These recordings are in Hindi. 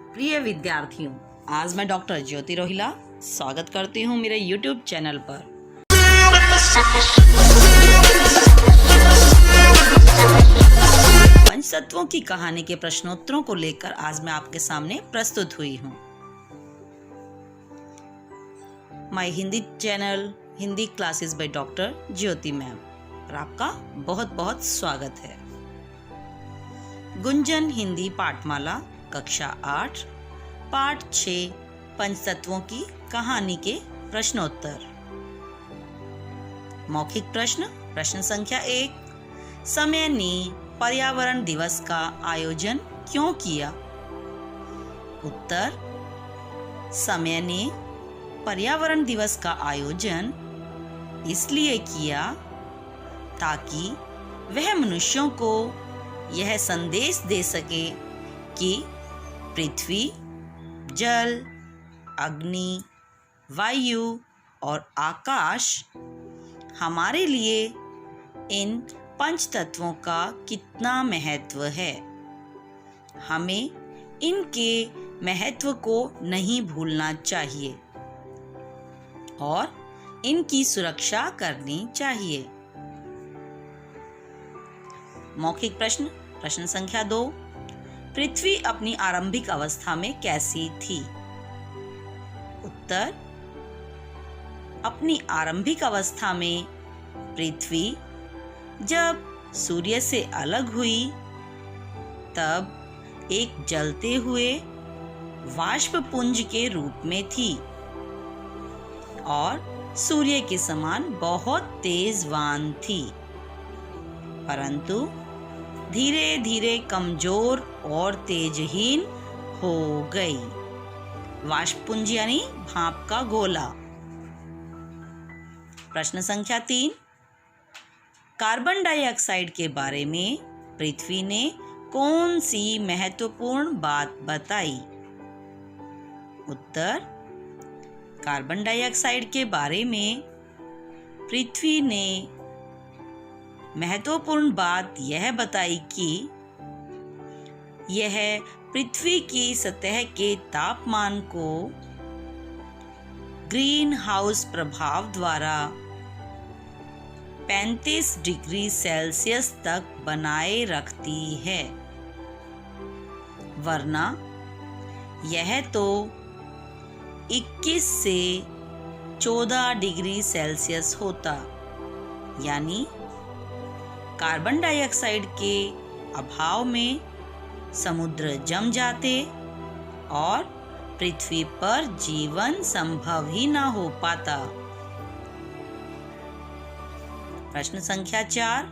प्रिय विद्यार्थियों, आज मैं डॉक्टर ज्योति रोहिला स्वागत करती हूँ मेरे YouTube चैनल पर। पंचतत्वों की कहानी के प्रश्नोत्तरों को लेकर आज मैं आपके सामने प्रस्तुत हुई हूँ। My Hindi channel Hindi classes by doctor Jyoti ma'am पर आपका बहुत बहुत स्वागत है। गुंजन हिंदी पाठमाला कक्षा 8 पाठ 6 पंचतत्वों की कहानी के प्रश्नोत्तर। मौखिक प्रश्न संख्या 1। समय ने पर्यावरण दिवस का आयोजन क्यों किया? उत्तर, समय ने पर्यावरण दिवस का आयोजन इसलिए किया ताकि वह मनुष्यों को यह संदेश दे सके कि पृथ्वी, जल, अग्नि, वायु और आकाश हमारे लिए इन पंच तत्वों का कितना महत्व है। हमें इनके महत्व को नहीं भूलना चाहिए और इनकी सुरक्षा करनी चाहिए। मौखिक प्रश्न संख्या 2। पृथ्वी अपनी आरंभिक अवस्था में कैसी थी? उत्तर, अपनी आरंभिक अवस्था में पृथ्वी जब सूर्य से अलग हुई तब एक जलते हुए वाष्प पुंज के रूप में थी और सूर्य के समान बहुत तेजवान थी, परंतु धीरे धीरे कमजोर और तेजहीन हो गई। वाष्पपुंज यानी भाप का गोला। प्रश्न संख्या 3। कार्बन डाइऑक्साइड के बारे में पृथ्वी ने कौन सी महत्वपूर्ण बात बताई? उत्तर, कार्बन डाइऑक्साइड के बारे में पृथ्वी ने महत्वपूर्ण बात यह बताई कि यह पृथ्वी की सतह के तापमान को ग्रीन हाउस प्रभाव द्वारा 35 डिग्री सेल्सियस तक बनाए रखती है, वरना यह तो 21 से 14 डिग्री सेल्सियस होता। यानी कार्बन डाइऑक्साइड के अभाव में समुद्र जम जाते और पृथ्वी पर जीवन संभव ही न हो पाता। प्रश्न संख्या 4।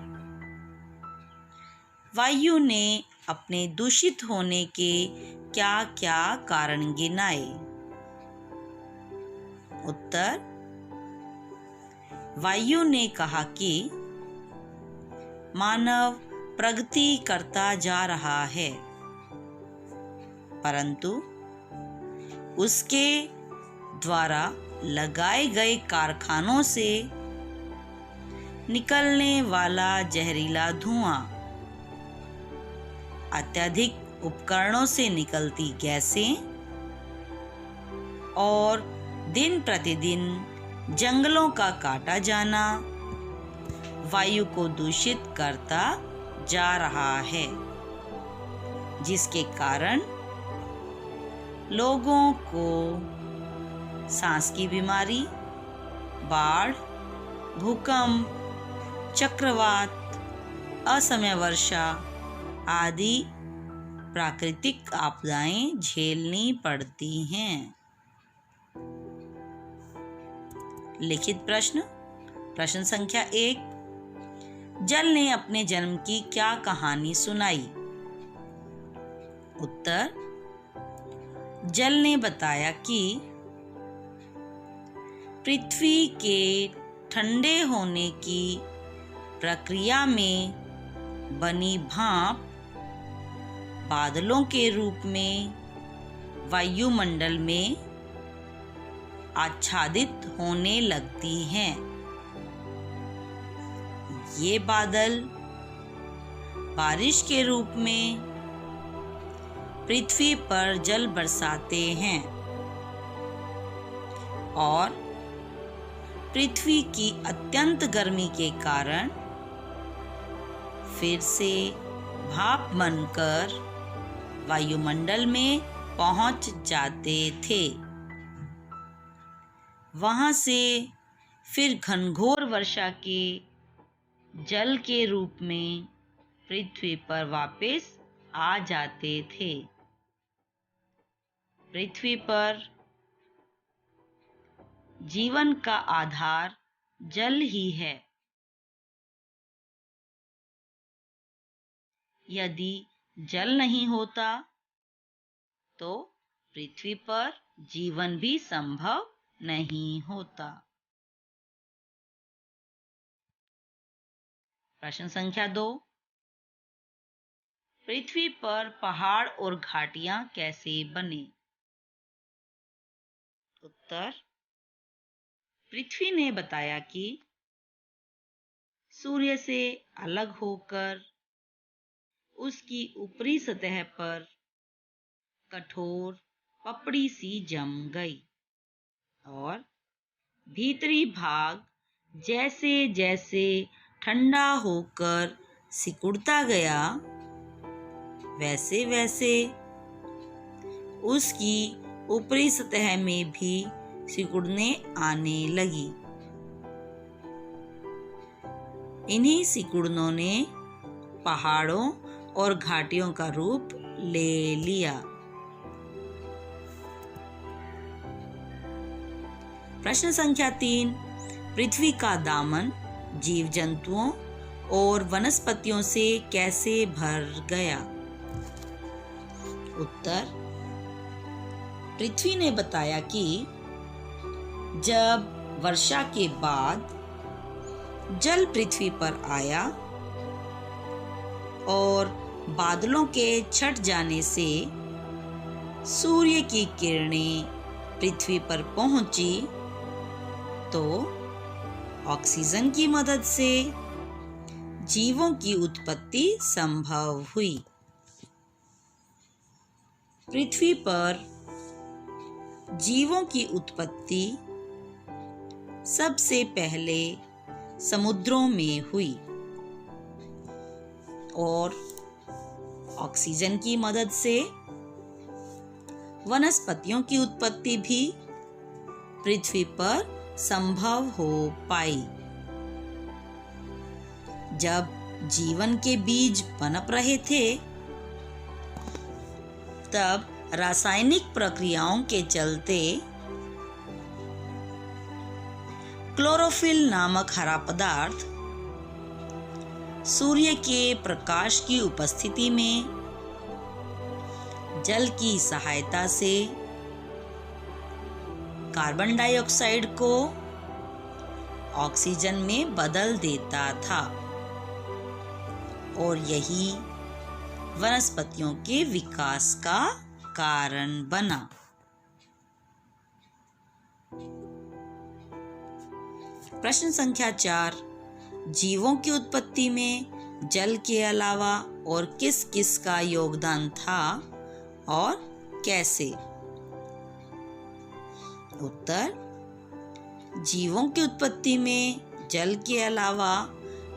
वायु ने अपने दूषित होने के क्या क्या कारण गिनाए? उत्तर, वायु ने कहा कि मानव प्रगति करता जा रहा है, परंतु उसके द्वारा लगाए गए कारखानों से निकलने वाला जहरीला धुआं, अत्यधिक उपकरणों से निकलती गैसें और दिन प्रतिदिन जंगलों का काटा जाना वायु को दूषित करता जा रहा है, जिसके कारण लोगों को सांस की बीमारी, बाढ़, भूकंप, चक्रवात, असमय वर्षा आदि प्राकृतिक आपदाएं झेलनी पड़ती हैं। लिखित प्रश्न संख्या 1। जल ने अपने जन्म की क्या कहानी सुनाई? उत्तर, जल ने बताया कि पृथ्वी के ठंडे होने की प्रक्रिया में बनी भाप बादलों के रूप में वायुमंडल में आच्छादित होने लगती हैं। ये बादल बारिश के रूप में पृथ्वी पर जल बरसाते हैं और पृथ्वी की अत्यंत गर्मी के कारण फिर से भाप बनकर वायुमंडल में पहुंच जाते थे। वहां से फिर घनघोर वर्षा के जल के रूप में पृथ्वी पर वापस आ जाते थे। पृथ्वी पर जीवन का आधार जल ही है। यदि जल नहीं होता तो पृथ्वी पर जीवन भी संभव नहीं होता। प्रश्न संख्या 2, पृथ्वी पर पहाड़ और घाटियां कैसे बने? उत्तर, पृथ्वी ने बताया कि सूर्य से अलग होकर उसकी ऊपरी सतह पर कठोर पपड़ी सी जम गई और भीतरी भाग जैसे जैसे ठंडा होकर सिकुड़ता गया वैसे वैसे उसकी ऊपरी सतह में भी सिकुड़ने आने लगी। इन्हीं सिकुड़नों ने पहाड़ों और घाटियों का रूप ले लिया। प्रश्न संख्या 3, पृथ्वी का दामन जीव जंतुओं और वनस्पतियों से कैसे भर गया? उत्तर, पृथ्वी ने बताया कि जब वर्षा के बाद जल पृथ्वी पर आया और बादलों के छट जाने से सूर्य की किरणें पृथ्वी पर पहुंची तो ऑक्सीजन की मदद से जीवों की उत्पत्ति संभव हुई। पृथ्वी पर जीवों की उत्पत्ति सबसे पहले समुद्रों में हुई और ऑक्सीजन की मदद से वनस्पतियों की उत्पत्ति भी पृथ्वी पर संभव हो पाई। जब जीवन के बीज पनप रहे थे तब रासायनिक प्रक्रियाओं के चलते क्लोरोफिल नामक हरा पदार्थ सूर्य के प्रकाश की उपस्थिति में जल की सहायता से कार्बन डाइऑक्साइड को ऑक्सीजन में बदल देता था और यही वनस्पतियों के विकास का कारण बना। प्रश्न संख्या 4, जीवों की उत्पत्ति में जल के अलावा और किस किस का योगदान था और कैसे? उत्तर, जीवों की उत्पत्ति में जल के अलावा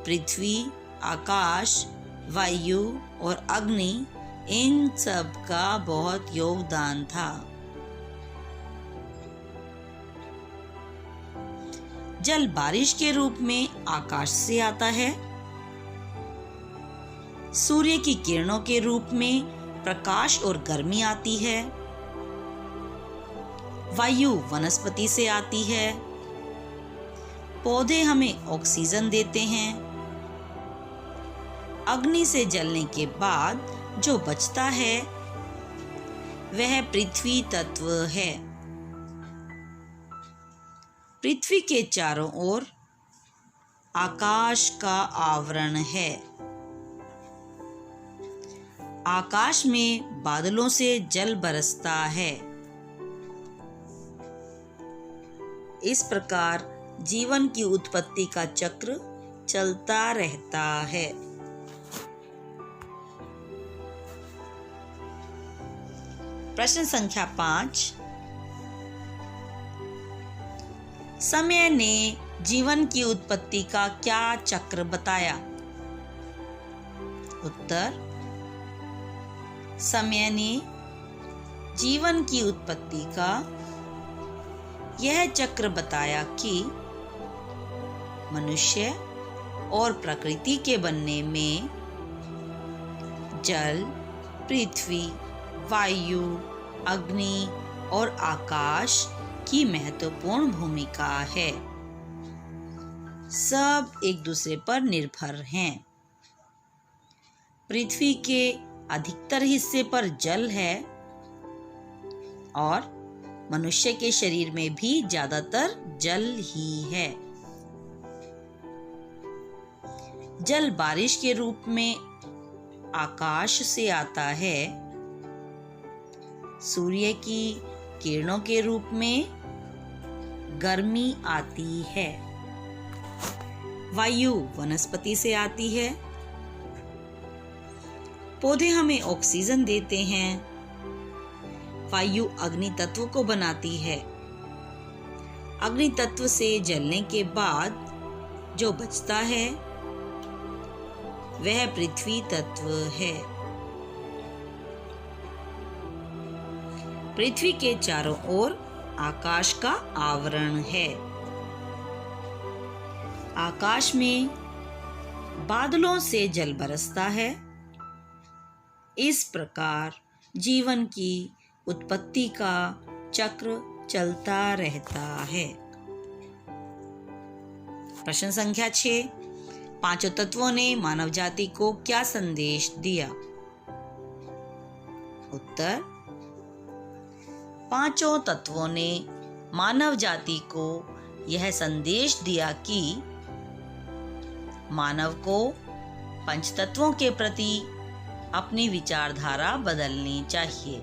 पृथ्वी, आकाश, वायु और अग्नि इन सब का बहुत योगदान था। जल बारिश के रूप में आकाश से आता है, सूर्य की किरणों के रूप में प्रकाश और गर्मी आती है, वायु वनस्पति से आती है, पौधे हमें ऑक्सीजन देते हैं, अग्नि से जलने के बाद जो बचता है वह पृथ्वी तत्व है। पृथ्वी के चारों ओर आकाश का आवरण है। आकाश में बादलों से जल बरसता है। इस प्रकार जीवन की उत्पत्ति का चक्र चलता रहता है। प्रश्न संख्या 5, समय ने जीवन की उत्पत्ति का क्या चक्र बताया? उत्तर, समय ने जीवन की उत्पत्ति का यह चक्र बताया कि मनुष्य और प्रकृति के बनने में जल, पृथ्वी, वायु, अग्नि और आकाश की महत्वपूर्ण भूमिका है। सब एक दूसरे पर निर्भर हैं। पृथ्वी के अधिकतर हिस्से पर जल है और मनुष्य के शरीर में भी ज्यादातर जल ही है। जल बारिश के रूप में आकाश से आता है। सूर्य की किरणों के रूप में गर्मी आती है। वायु वनस्पति से आती है। पौधे हमें ऑक्सीजन देते हैं। वायु अग्नि तत्व को बनाती है। अग्नि तत्व से जलने के बाद जो बचता है वह पृथ्वी तत्व है। पृथ्वी के चारों ओर आकाश का आवरण है। आकाश में बादलों से जल बरसता है। इस प्रकार जीवन की उत्पत्ति का चक्र चलता रहता है। प्रश्न संख्या 6, पांचों तत्वों ने मानव जाति को क्या संदेश दिया? उत्तर, पांचों तत्वों ने मानव जाति को यह संदेश दिया कि मानव को पंचतत्वों के प्रति अपनी विचारधारा बदलनी चाहिए।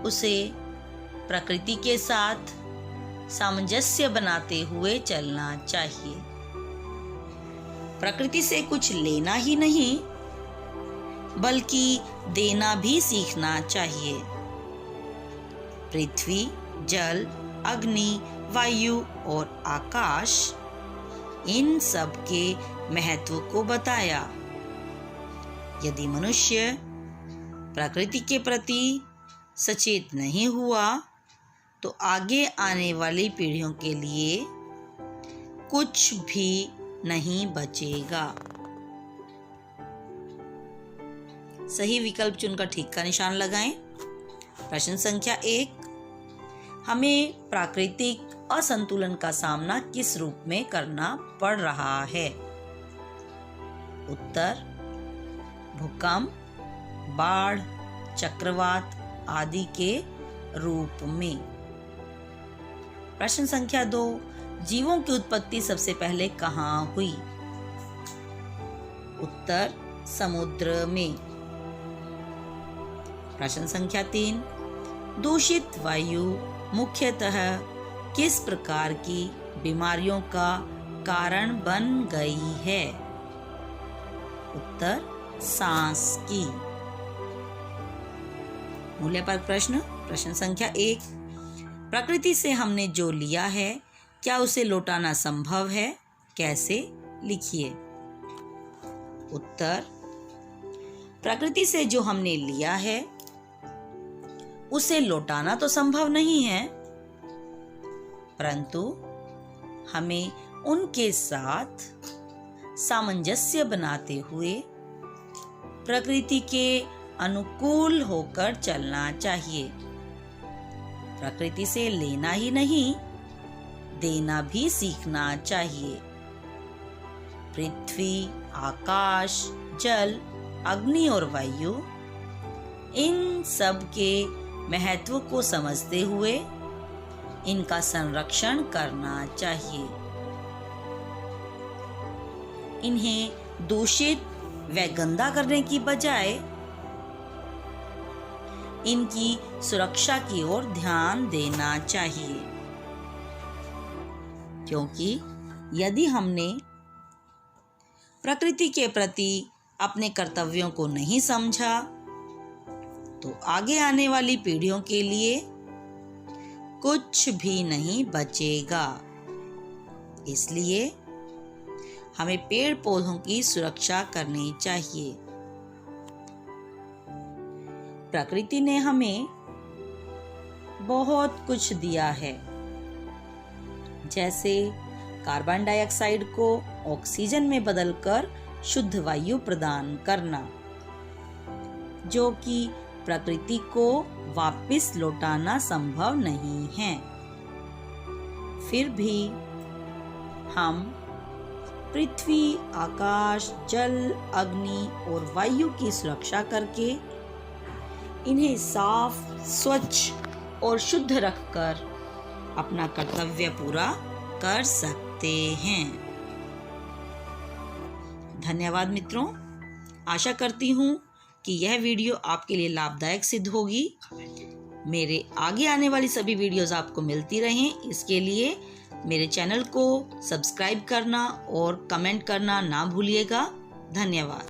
उसे प्रकृति के साथ सामंजस्य बनाते हुए चलना चाहिए। प्रकृति से कुछ लेना ही नहीं बल्कि देना भी सीखना चाहिए। पृथ्वी, जल, अग्नि, वायु और आकाश, इन सब के महत्व को बताया। यदि मनुष्य प्रकृति के प्रति सचेत नहीं हुआ तो आगे आने वाली पीढ़ियों के लिए कुछ भी नहीं बचेगा। सही विकल्प चुनकर ठीक का निशान लगाएं। प्रश्न संख्या 1, हमें प्राकृतिक असंतुलन का सामना किस रूप में करना पड़ रहा है? उत्तर, भूकंप, बाढ़, चक्रवात आदि के रूप में। प्रश्न संख्या 2, जीवों की उत्पत्ति सबसे पहले कहाँ हुई? उत्तर, समुद्र में। प्रश्न संख्या 3, दूषित वायु मुख्यतः किस प्रकार की बीमारियों का कारण बन गई है? उत्तर, सांस की। मूल्यपरक प्रश्न। प्रश्न संख्या 1, प्रकृति से हमने जो लिया है क्या उसे लौटाना संभव है? कैसे? लिखिए। उत्तर, प्रकृति से जो हमने लिया है उसे लौटाना तो संभव नहीं है, परंतु हमें उनके साथ सामंजस्य बनाते हुए प्रकृति के अनुकूल होकर चलना चाहिए। प्रकृति से लेना ही नहीं, देना भी सीखना चाहिए। पृथ्वी, आकाश, जल, अग्नि और वायु, इन सब के महत्व को समझते हुए इनका संरक्षण करना चाहिए। इन्हें दूषित व गंदा करने की बजाय इनकी सुरक्षा की ओर ध्यान देना चाहिए, क्योंकि यदि हमने प्रकृति के प्रति अपने कर्तव्यों को नहीं समझा तो आगे आने वाली पीढ़ियों के लिए कुछ भी नहीं बचेगा। इसलिए हमें पेड़ पौधों की सुरक्षा करनी चाहिए। प्रकृति ने हमें बहुत कुछ दिया है, जैसे कार्बन डाइऑक्साइड को ऑक्सीजन में बदलकर शुद्ध वायु प्रदान करना, जो कि प्रकृति को वापस लौटाना संभव नहीं है। फिर भी हम पृथ्वी, आकाश, जल, अग्नि और वायु की सुरक्षा करके इन्हें साफ, स्वच्छ और शुद्ध रखकर अपना कर्तव्य पूरा कर सकते हैं। धन्यवाद मित्रों। आशा करती हूँ कि यह वीडियो आपके लिए लाभदायक सिद्ध होगी। मेरे आगे आने वाली सभी वीडियोस आपको मिलती रहें, इसके लिए मेरे चैनल को सब्सक्राइब करना और कमेंट करना ना भूलिएगा। धन्यवाद।